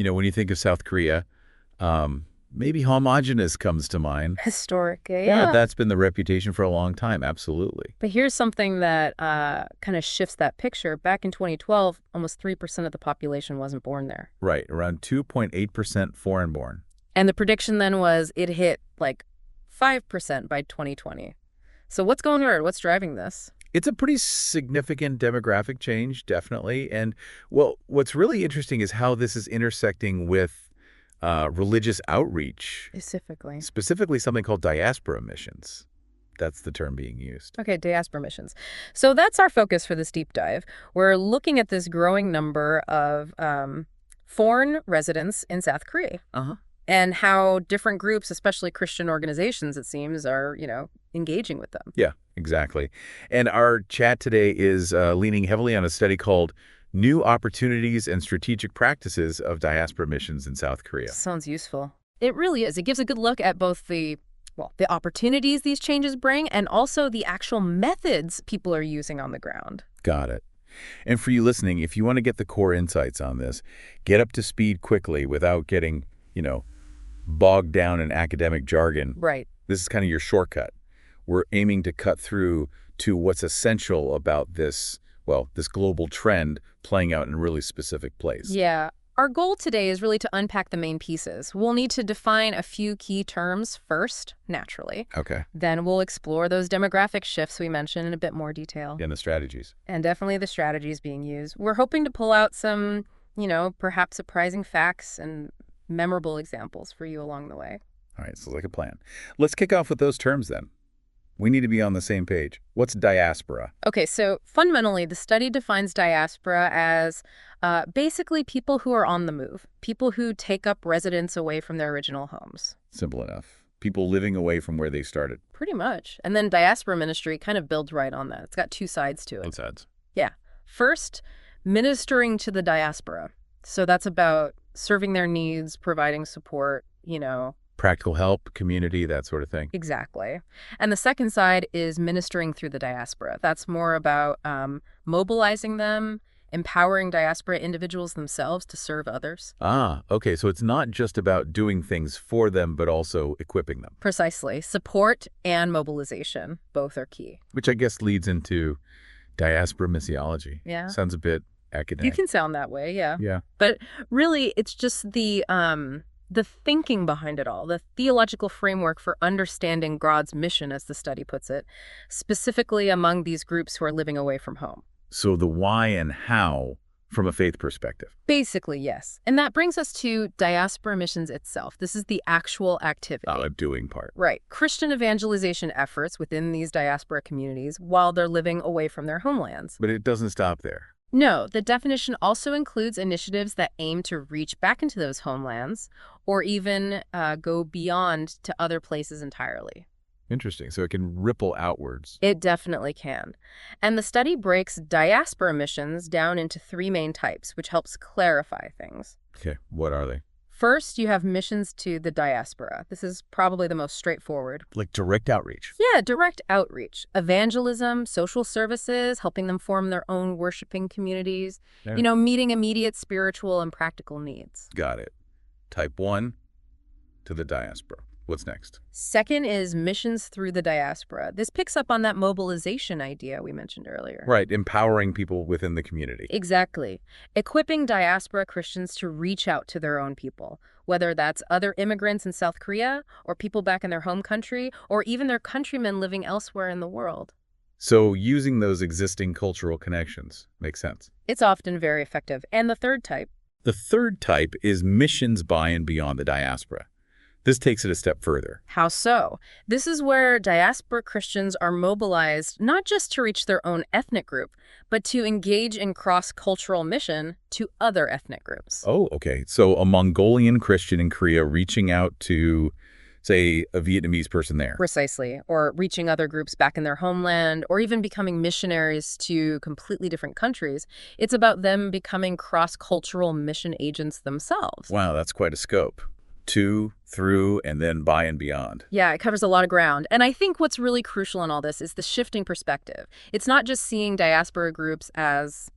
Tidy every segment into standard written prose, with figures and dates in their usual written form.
When you think of South Korea, maybe homogenous comes to mind. Historic, Yeah, yeah. that's been the reputation for a long time, absolutely. But here's something that kind of shifts that picture. Back in 2012, almost 3% of the population wasn't born there. Right, around 2.8% foreign-born. And the prediction then was it hit like 5% by 2020. So what's going on? What's driving this? It's a pretty significant demographic change, definitely. And, well, what's really interesting is how this is intersecting with religious outreach, Specifically. specifically something called diaspora missions. That's the term being used. Okay, diaspora missions. So that's our focus for this deep dive. We're looking at this growing number of foreign residents in South Korea Uh-huh. and how different groups, especially Christian organizations, it seems, are, engaging with them. Yeah, exactly. And our chat today is leaning heavily on a study called New Opportunities and Strategic Practices of Diaspora Missions in South Korea. Sounds useful. It really is. It gives a good look at both the opportunities these changes bring and also the actual methods people are using on the ground. Got it. And for you listening, if you want to get the core insights on this, get up to speed quickly without getting, bogged down in academic jargon. Right. This is kind of your shortcut. We're aiming to cut through to what's essential about this global trend playing out in a really specific place. Yeah. Our goal today is really to unpack the main pieces. We'll need to define a few key terms first, naturally. Okay. Then we'll explore those demographic shifts we mentioned in a bit more detail. And the strategies. And definitely the strategies being used. We're hoping to pull out some, perhaps surprising facts and memorable examples for you along the way. All right, so like a plan. Let's kick off with those terms then. We need to be on the same page. What's diaspora? Okay, so fundamentally, the study defines diaspora as basically people who are on the move, people who take up residence away from their original homes. Simple enough. People living away from where they started. Pretty much. And then diaspora ministry kind of builds right on that. It's got two sides to it. Both sides. Yeah. First, ministering to the diaspora. So that's about serving their needs, providing support, Practical help, community, that sort of thing. Exactly. And the second side is ministering through the diaspora. That's more about mobilizing them, empowering diaspora individuals themselves to serve others. Ah, okay. So it's not just about doing things for them, but also equipping them. Precisely. Support and mobilization, both are key. Which I guess leads into diaspora missiology. Yeah. Sounds a bit academic. You can sound that way, yeah. Yeah. But really, it's just the thinking behind it all, the theological framework for understanding God's mission, as the study puts it, specifically among these groups who are living away from home. So the why and how from a faith perspective. Basically, yes. And that brings us to diaspora missions itself. This is the actual activity. A doing part. Right. Christian evangelization efforts within these diaspora communities while they're living away from their homelands. But it doesn't stop there. No, the definition also includes initiatives that aim to reach back into those homelands or even go beyond to other places entirely. Interesting. So it can ripple outwards. It definitely can. And the study breaks diaspora missions down into three main types, which helps clarify things. Okay. What are they? First, you have missions to the diaspora. This is probably the most straightforward. Like direct outreach. Yeah, direct outreach, evangelism, social services, helping them form their own worshiping communities, Yeah. Meeting immediate spiritual and practical needs. Got it. Type 1 to the diaspora. What's next? Second is missions through the diaspora. This picks up on that mobilization idea we mentioned earlier. Right. Empowering people within the community. Exactly. Equipping diaspora Christians to reach out to their own people, whether that's other immigrants in South Korea or people back in their home country or even their countrymen living elsewhere in the world. So using those existing cultural connections makes sense. It's often very effective. And the third type. The third type is missions by and beyond the diaspora. This takes it a step further. How so? This is where diaspora Christians are mobilized not just to reach their own ethnic group, but to engage in cross-cultural mission to other ethnic groups. Oh, okay. So a Mongolian Christian in Korea reaching out to, say, a Vietnamese person there. Precisely. Or reaching other groups back in their homeland, or even becoming missionaries to completely different countries. It's about them becoming cross-cultural mission agents themselves. Wow, that's quite a scope. To, through, and then by and beyond. Yeah, it covers a lot of ground. And I think what's really crucial in all this is the shifting perspective. It's not just seeing diaspora groups as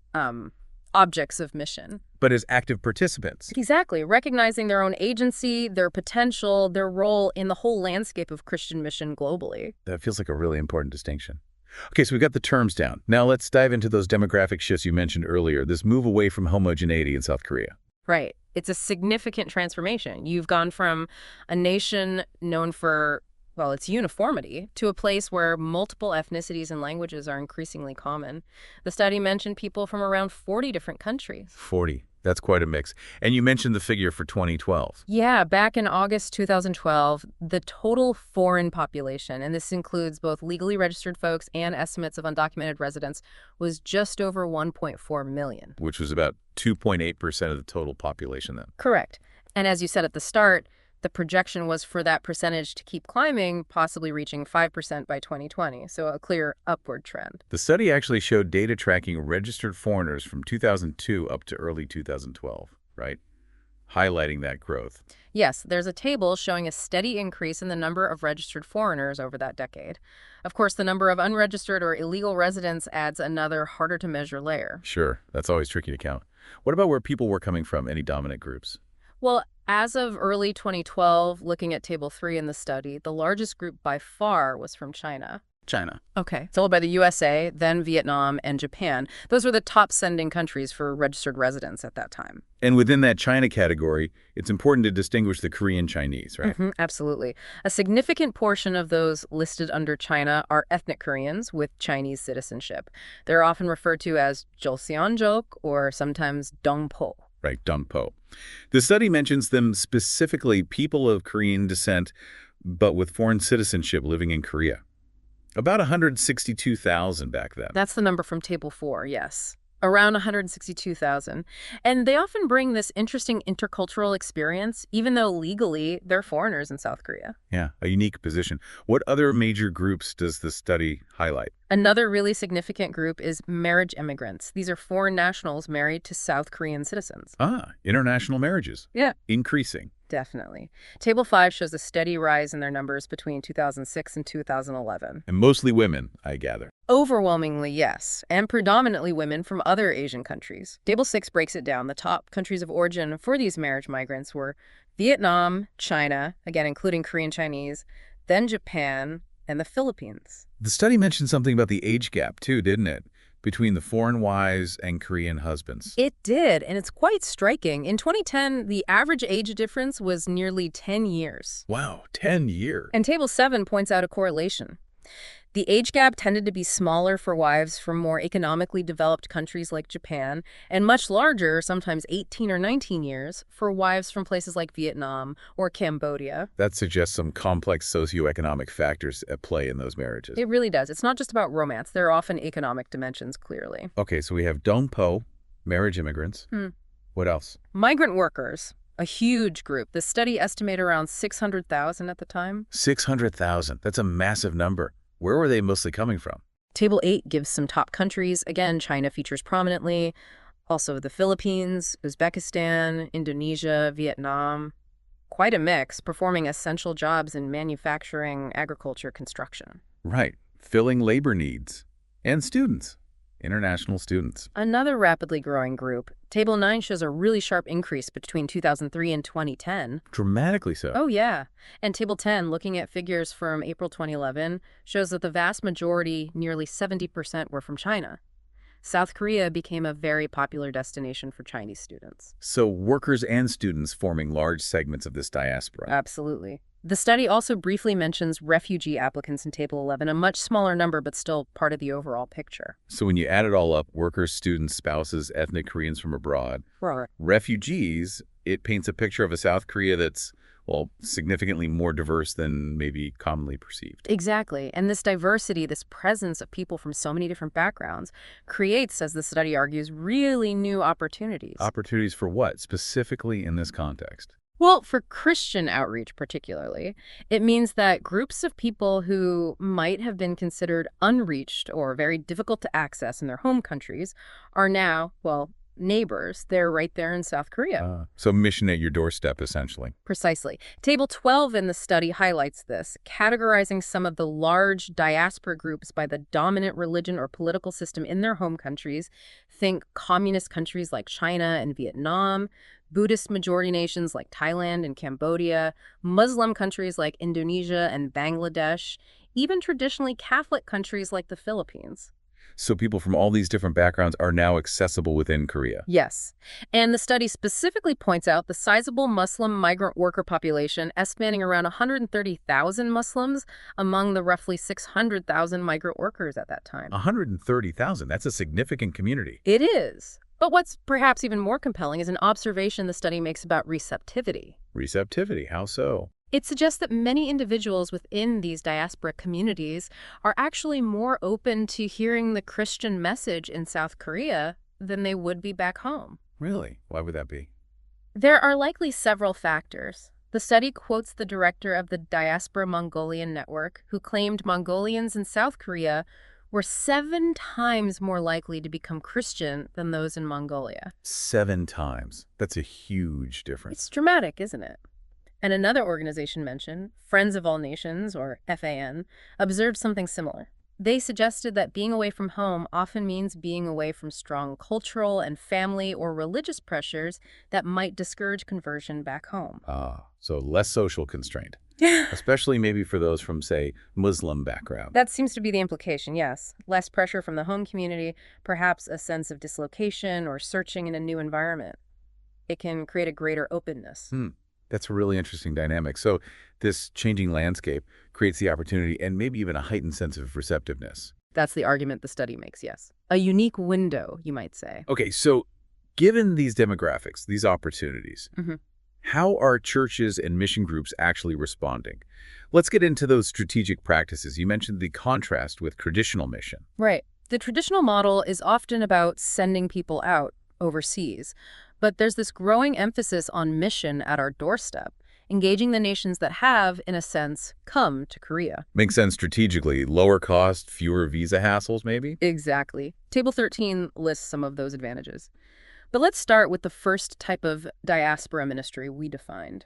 objects of mission. But as active participants. Exactly, recognizing their own agency, their potential, their role in the whole landscape of Christian mission globally. That feels like a really important distinction. Okay, so we've got the terms down. Now let's dive into those demographic shifts you mentioned earlier, this move away from homogeneity in South Korea. Right. It's a significant transformation. You've gone from a nation known for, well, its uniformity to a place where multiple ethnicities and languages are increasingly common. The study mentioned people from around 40 different countries. 40. That's quite a mix. And you mentioned the figure for 2012. Yeah, back in August 2012, the total foreign population, and this includes both legally registered folks and estimates of undocumented residents, was just over 1.4 million. Which was about 2.8% of the total population then. Correct. And as you said at the start, the projection was for that percentage to keep climbing, possibly reaching 5% by 2020, so a clear upward trend. The study actually showed data tracking registered foreigners from 2002 up to early 2012, right? Highlighting that growth. Yes, there's a table showing a steady increase in the number of registered foreigners over that decade. Of course, the number of unregistered or illegal residents adds another harder-to-measure layer. Sure, that's always tricky to count. What about where people were coming from, any dominant groups? Well, as of early 2012, looking at Table 3 in the study, the largest group by far was from China. China. Okay. Followed by the USA, then Vietnam, and Japan. Those were the top sending countries for registered residents at that time. And within that China category, it's important to distinguish the Korean Chinese, right? Absolutely. A significant portion of those listed under China are ethnic Koreans with Chinese citizenship. They're often referred to as Joseonjok or sometimes Dongpo. Right, Dongpo. The study mentions them specifically people of Korean descent, but with foreign citizenship living in Korea. About 162,000 back then. That's the number from Table 4, yes. Around 162,000. And they often bring this interesting intercultural experience, even though legally they're foreigners in South Korea. Yeah, a unique position. What other major groups does the study highlight? Another really significant group is marriage immigrants. These are foreign nationals married to South Korean citizens. International marriages. Yeah. Increasing. Definitely. Table 5 shows a steady rise in their numbers between 2006 and 2011. And mostly women, I gather. Overwhelmingly, yes, and predominantly women from other Asian countries. Table 6 breaks it down. The top countries of origin for these marriage migrants were Vietnam, China, again including Korean Chinese, then Japan, and the Philippines. The study mentioned something about the age gap, too, didn't it? Between the foreign wives and Korean husbands. It did, and it's quite striking. In 2010, the average age difference was nearly 10 years. Wow, 10 years. And Table 7 points out a correlation. The age gap tended to be smaller for wives from more economically developed countries like Japan, and much larger, sometimes 18 or 19 years, for wives from places like Vietnam or Cambodia. That suggests some complex socioeconomic factors at play in those marriages. It really does. It's not just about romance. There are often economic dimensions, clearly. Okay, so we have Dongpo, marriage immigrants. What else? Migrant workers. A huge group. The study estimated around 600,000 at the time. 600,000. That's a massive number. Where were they mostly coming from? Table 8 gives some top countries. Again, China features prominently. Also the Philippines, Uzbekistan, Indonesia, Vietnam. Quite a mix, performing essential jobs in manufacturing, agriculture, construction. Right. Filling labor needs. And students. International students. Another rapidly growing group. Table 9 shows a really sharp increase between 2003 and 2010. Dramatically so. Oh, yeah. And Table 10, looking at figures from April 2011, shows that the vast majority, nearly 70%, were from China. South Korea became a very popular destination for Chinese students. So workers and students forming large segments of this diaspora. Absolutely. The study also briefly mentions refugee applicants in Table 11, a much smaller number, but still part of the overall picture. So when you add it all up, workers, students, spouses, ethnic Koreans from abroad, Right. refugees, it paints a picture of a South Korea that's, well, significantly more diverse than maybe commonly perceived. Exactly. And this diversity, this presence of people from so many different backgrounds, creates, as the study argues, really new opportunities. Opportunities for what, specifically in this context? Well, for Christian outreach particularly, it means that groups of people who might have been considered unreached or very difficult to access in their home countries are now, well, neighbors. They're right there in South Korea. So mission at your doorstep, essentially. Precisely. Table 12 in the study highlights this, categorizing some of the large diaspora groups by the dominant religion or political system in their home countries. Think communist countries like China and Vietnam, Buddhist majority nations like Thailand and Cambodia, Muslim countries like Indonesia and Bangladesh, even traditionally Catholic countries like the Philippines. So people from all these different backgrounds are now accessible within Korea. Yes. And the study specifically points out the sizable Muslim migrant worker population, estimating around 130,000 Muslims among the roughly 600,000 migrant workers at that time. 130,000. That's a significant community. It is. But what's perhaps even more compelling is an observation the study makes about receptivity. Receptivity, how so? It suggests that many individuals within these diaspora communities are actually more open to hearing the Christian message in South Korea than they would be back home. Really? Why would that be? There are likely several factors. The study quotes the director of the Diaspora Mongolian Network, who claimed Mongolians in South Korea were 7 times more likely to become Christian than those in Mongolia. 7 times. That's a huge difference. It's dramatic, isn't it? And another organization mentioned, Friends of All Nations, or FAN, observed something similar. They suggested that being away from home often means being away from strong cultural and family or religious pressures that might discourage conversion back home. So less social constraint, especially maybe for those from, say, Muslim background. That seems to be the implication, yes. Less pressure from the home community, perhaps a sense of dislocation or searching in a new environment. It can create a greater openness. That's a really interesting dynamic. So this changing landscape creates the opportunity and maybe even a heightened sense of receptiveness. That's the argument the study makes, yes. A unique window, you might say. Okay, so given these demographics, these opportunities, how are churches and mission groups actually responding? Let's get into those strategic practices. You mentioned the contrast with traditional mission. Right. The traditional model is often about sending people out overseas. But there's this growing emphasis on mission at our doorstep, engaging the nations that have, in a sense, come to Korea. Makes sense strategically. Lower cost, fewer visa hassles, maybe? Exactly. Table 13 lists some of those advantages. But let's start with the first type of diaspora ministry we defined.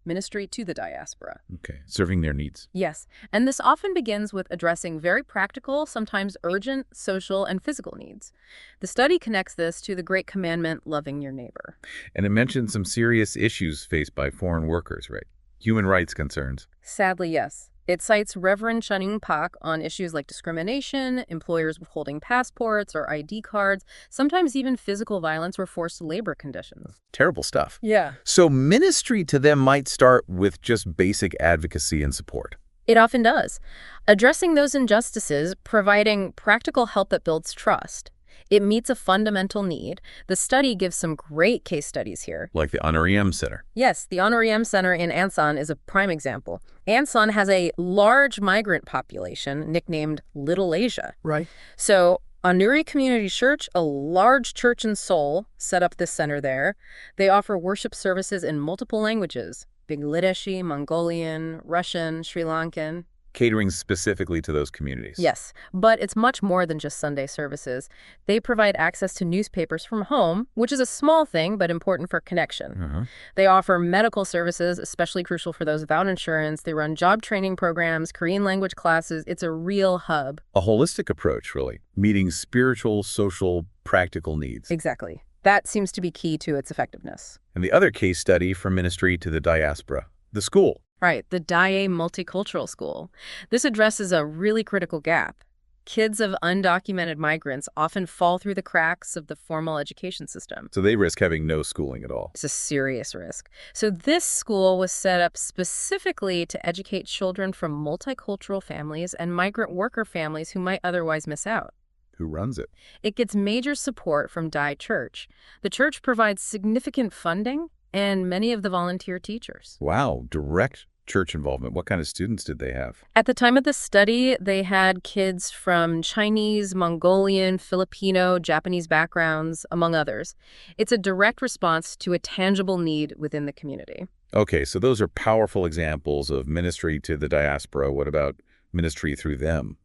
Ministry to the diaspora. Okay, serving their needs. Yes, and this often begins with addressing very practical, sometimes urgent, social and physical needs. The study connects this to the great commandment, loving your neighbor. And it mentions some serious issues faced by foreign workers, right? Human rights concerns. Sadly, yes. It cites Reverend Channing Pak on issues like discrimination, employers withholding passports or ID cards, sometimes even physical violence or forced labor conditions. Terrible stuff. Yeah. So ministry to them might start with just basic advocacy and support. It often does. Addressing those injustices, providing practical help that builds trust. It meets a fundamental need. The study gives some great case studies here. Like the Honoriem Center. Yes, the Honoriem Center in Ansan is a prime example. Ansan has a large migrant population nicknamed Little Asia. Right. So Anuri Community Church, a large church in Seoul, set up this center there. They offer worship services in multiple languages: Bangladeshi, Mongolian, Russian, Sri Lankan. Catering specifically to those communities. Yes, but it's much more than just Sunday services. They provide access to newspapers from home, which is a small thing but important for connection. They offer medical services, especially crucial for those without insurance. They run job training programs, Korean language classes. It's a real hub. A holistic approach, really, meeting spiritual, social, practical needs. Exactly. That seems to be key to its effectiveness. And the other case study from ministry to the diaspora, the school. Right, the Dae Multicultural School. This addresses a really critical gap. Kids of undocumented migrants often fall through the cracks of the formal education system. So they risk having no schooling at all. It's a serious risk. So this school was set up specifically to educate children from multicultural families and migrant worker families who might otherwise miss out. Who runs it? It gets major support from Dae Church. The church provides significant funding and many of the volunteer teachers. Wow, direct church involvement. What kind of students did they have? At the time of the study, they had kids from Chinese, Mongolian, Filipino, Japanese backgrounds, among others. It's a direct response to a tangible need within the community. Okay, so those are powerful examples of ministry to the diaspora. What about ministry through them?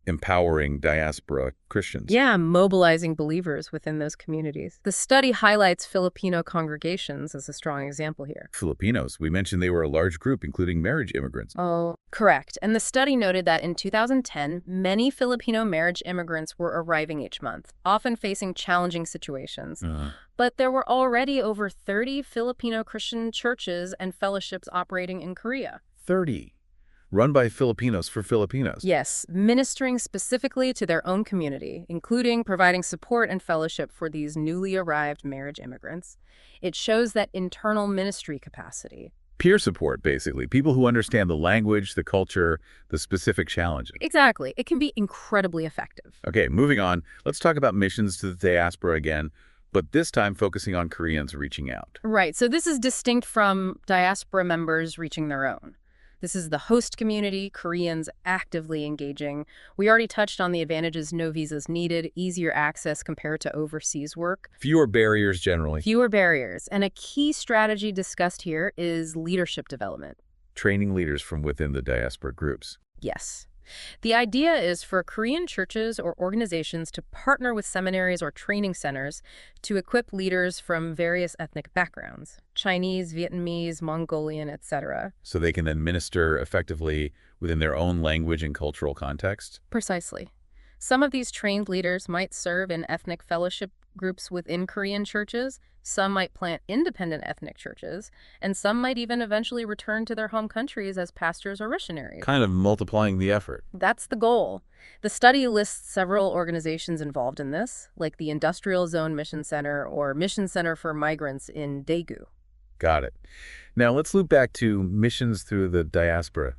empowering diaspora Christians. Yeah, mobilizing believers within those communities. The study highlights Filipino congregations as a strong example here. Filipinos, we mentioned they were a large group, including marriage immigrants. Oh, correct. And the study noted that in 2010, many Filipino marriage immigrants were arriving each month, often facing challenging situations. But there were already over 30 Filipino Christian churches and fellowships operating in Korea. 30. Run by Filipinos for Filipinos. Yes, ministering specifically to their own community, including providing support and fellowship for these newly arrived marriage immigrants. It shows that internal ministry capacity. Peer support, basically. People who understand the language, the culture, the specific challenges. Exactly. It can be incredibly effective. Okay, moving on. Let's talk about missions to the diaspora again, but this time focusing on Koreans reaching out. Right. So this is distinct from diaspora members reaching their own. This is the host community, Koreans actively engaging. We already touched on the advantages: no visas needed, easier access compared to overseas work. Fewer barriers generally. Fewer barriers. And a key strategy discussed here is leadership development. Training leaders from within the diaspora groups. Yes. The idea is for Korean churches or organizations to partner with seminaries or training centers to equip leaders from various ethnic backgrounds: Chinese, Vietnamese, Mongolian, etc. So they can then minister effectively within their own language and cultural context? Precisely. Some of these trained leaders might serve in ethnic fellowship groups within Korean churches, some might plant independent ethnic churches, and some might even eventually return to their home countries as pastors or missionaries. Kind of multiplying the effort. That's the goal. The study lists several organizations involved in this, like the Industrial Zone Mission Center or Mission Center for Migrants in Daegu. Got it. Now let's loop back to missions through the diaspora.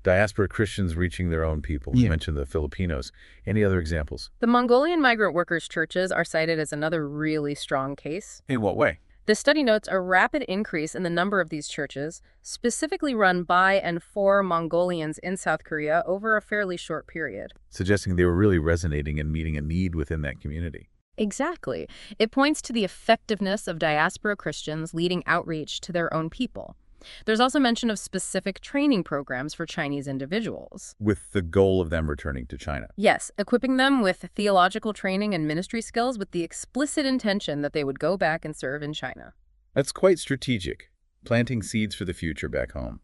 Diaspora Christians reaching their own people. You mentioned the Filipinos. Any other examples? The Mongolian migrant workers' churches are cited as another really strong case. In what way? The study notes a rapid increase in the number of these churches, specifically run by and for Mongolians in South Korea over a fairly short period. Suggesting they were really resonating and meeting a need within that community. Exactly. It points to the effectiveness of diaspora Christians leading outreach to their own people. There's also mention of specific training programs for Chinese individuals. With the goal of them returning to China. Yes, equipping them with theological training and ministry skills with the explicit intention that they would go back and serve in China. That's quite strategic, planting seeds for the future back home.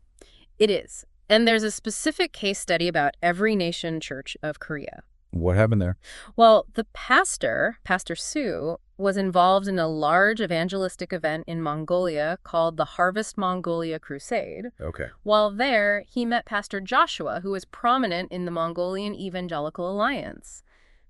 It is. And there's a specific case study about Every Nation Church of Korea. What happened there? Well, the pastor, Pastor Su, was involved in a large evangelistic event in Mongolia called the Harvest Mongolia Crusade. Okay. While there, he met Pastor Joshua, who was prominent in the Mongolian Evangelical Alliance.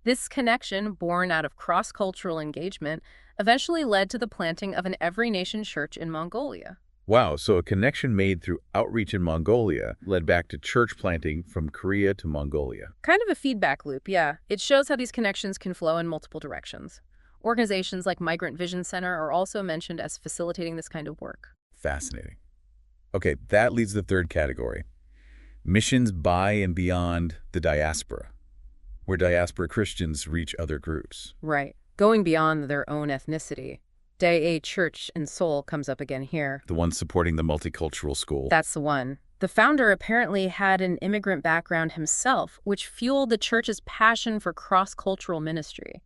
This connection, born out of cross-cultural engagement, eventually led to the planting of an Every Nation church in Mongolia. Wow, so a connection made through outreach in Mongolia led back to church planting from Korea to Mongolia. Kind of a feedback loop, yeah. It shows how these connections can flow in multiple directions. Organizations like Migrant Vision Center are also mentioned as facilitating this kind of work. Fascinating. Okay, that leads to the third category. Missions by and beyond the diaspora, where diaspora Christians reach other groups. Right. Going beyond their own ethnicity. Dae Church in Seoul comes up again here. The one supporting the multicultural school. That's the one. The founder apparently had an immigrant background himself, which fueled the church's passion for cross-cultural ministry.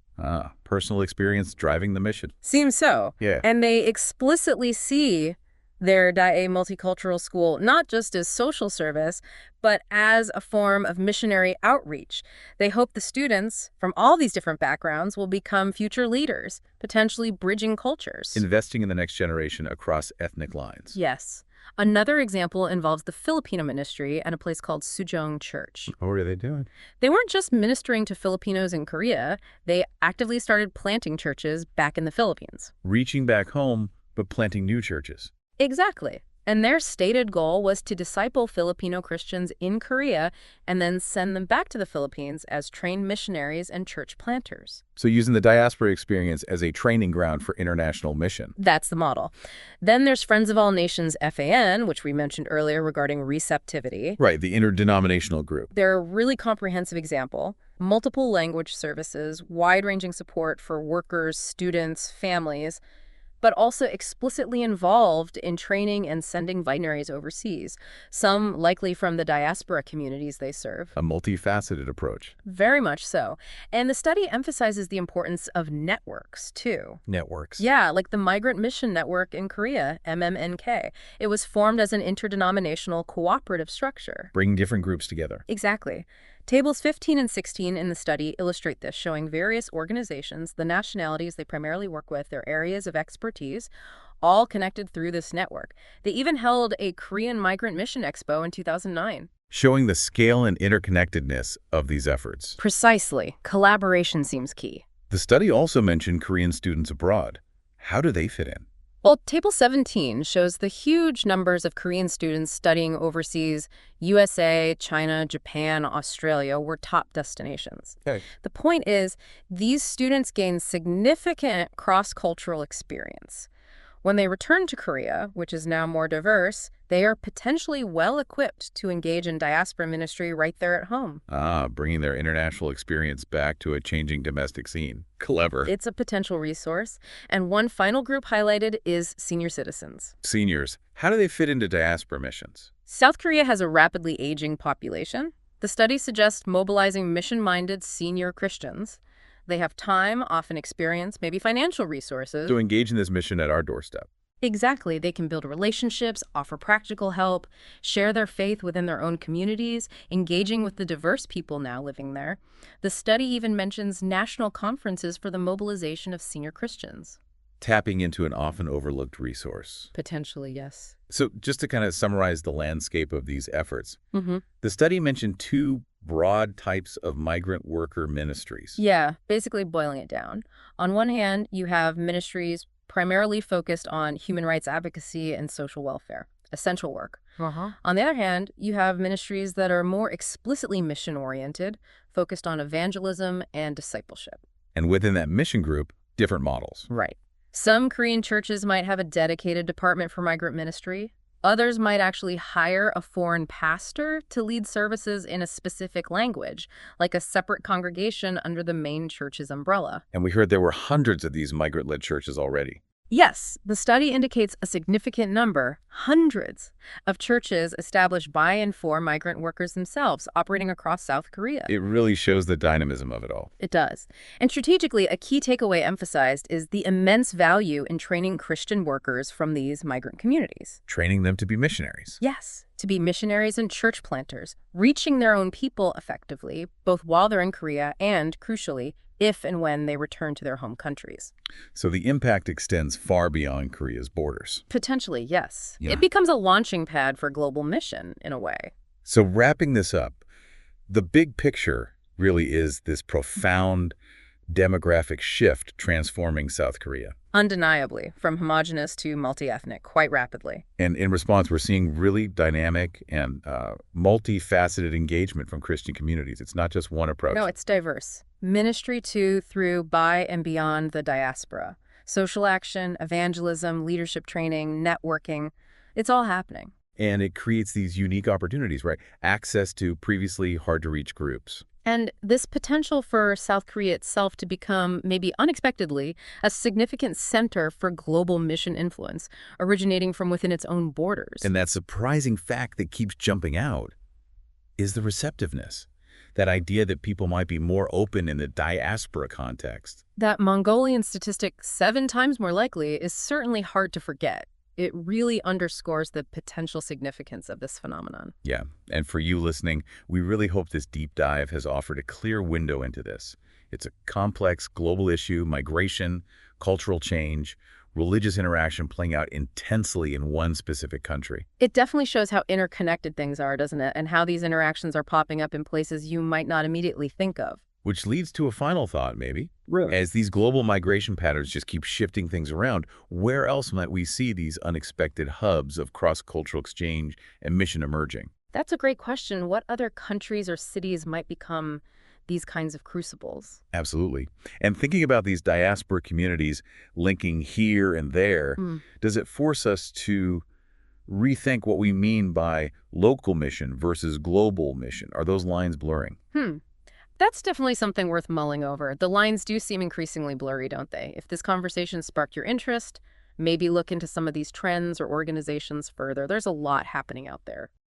Personal experience driving the mission. Seems so. Yeah. And they explicitly see their Dae Multicultural School not just as social service, but as a form of missionary outreach. They hope the students from all these different backgrounds will become future leaders, potentially bridging cultures. Investing in the next generation across ethnic lines. Yes. Another example involves the Filipino ministry and a place called Sujong Church. What were they doing? They weren't just ministering to Filipinos in Korea. They actively started planting churches back in the Philippines. Reaching back home, but planting new churches. Exactly. And their stated goal was to disciple Filipino Christians in Korea and then send them back to the Philippines as trained missionaries and church planters. So using the diaspora experience as a training ground for international mission. That's the model. Then there's Friends of All Nations FAN, which we mentioned earlier regarding receptivity. Right, the interdenominational group. They're a really comprehensive example. Multiple language services, wide-ranging support for workers, students, families. but also explicitly involved in training and sending missionaries overseas, some likely from the diaspora communities they serve. A multifaceted approach. Very much so. And the study emphasizes the importance of networks, too. Networks. Yeah, like the Migrant Mission Network in Korea, MMNK. It was formed as an interdenominational cooperative structure. Bringing different groups together. Exactly. Tables 15 and 16 in the study illustrate this, showing various organizations, the nationalities they primarily work with, their areas of expertise, all connected through this network. They even held a Korean Migrant Mission Expo in 2009. Showing the scale and interconnectedness of these efforts. Precisely. Collaboration seems key. The study also mentioned Korean students abroad. How do they fit in? Well, Table 17 shows the huge numbers of Korean students studying overseas. USA, China, Japan, Australia were top destinations. Okay. The point is, these students gain significant cross-cultural experience. When they return to Korea, which is now more diverse, they are potentially well-equipped to engage in diaspora ministry right there at home. Bringing their international experience back to a changing domestic scene. Clever. It's a potential resource. And one final group highlighted is senior citizens. Seniors, how do they fit into diaspora missions? South Korea has a rapidly aging population. The study suggests mobilizing mission-minded senior Christians. They have time, often experience, maybe financial resources. To engage in this mission at our doorstep. Exactly. They can build relationships, offer practical help, share their faith within their own communities, engaging with the diverse people now living there. The study even mentions national conferences for the mobilization of senior Christians. Tapping into an often overlooked resource. Potentially, yes. So just to kind of summarize the landscape of these efforts, Mm-hmm. the study mentioned two broad types of migrant worker ministries. Yeah, basically boiling it down. On one hand, you have ministries primarily focused on human rights advocacy and social welfare, essential work. On the other hand, you have ministries that are more explicitly mission-oriented, focused on evangelism and discipleship. And within that mission group, different models. Right. Some Korean churches might have a dedicated department for migrant ministry. Others might actually hire a foreign pastor to lead services in a specific language, like a separate congregation under the main church's umbrella. And we heard there were hundreds of these migrant-led churches already. Yes, the study indicates a significant number, hundreds, of churches established by and for migrant workers themselves, operating across South Korea. It really shows the dynamism of it all. It does. And strategically, a key takeaway emphasized is the immense value in training Christian workers from these migrant communities. Training them to be missionaries. Yes, to be missionaries and church planters, reaching their own people effectively, both while they're in Korea and, crucially, if and when they return to their home countries. So the impact extends far beyond Korea's borders. Potentially, yes. Yeah. It becomes a launching pad for global mission, in a way. So wrapping this up, the big picture really is this profound demographic shift transforming South Korea. Undeniably, from homogenous to multi-ethnic, quite rapidly. And in response, we're seeing really dynamic and multifaceted engagement from Christian communities. It's not just one approach. No, it's diverse. Ministry to, through, by, and beyond the diaspora. Social action, evangelism, leadership training, networking. It's all happening. And it creates these unique opportunities, right? Access to previously hard-to-reach groups. And this potential for South Korea itself to become, maybe unexpectedly, a significant center for global mission influence, originating from within its own borders. And that surprising fact that keeps jumping out is the receptiveness. That idea that people might be more open in the diaspora context. That Mongolian statistic, 7 times more likely, is certainly hard to forget. It really underscores the potential significance of this phenomenon. Yeah, and for you listening, we really hope this deep dive has offered a clear window into this. It's a complex global issue, migration, cultural change, religious interaction playing out intensely in one specific country. It definitely shows how interconnected things are, doesn't it? And how these interactions are popping up in places you might not immediately think of. Which leads to a final thought, maybe. Really? As these global migration patterns just keep shifting things around, where else might we see these unexpected hubs of cross-cultural exchange and mission emerging? That's a great question. What other countries or cities might become these kinds of crucibles? Absolutely. And thinking about these diaspora communities linking here and there, does it force us to rethink what we mean by local mission versus global mission? Are those lines blurring? That's definitely something worth mulling over. The lines do seem increasingly blurry, don't they? If this conversation sparked your interest, Maybe look into some of these trends or organizations further. There's a lot happening out there.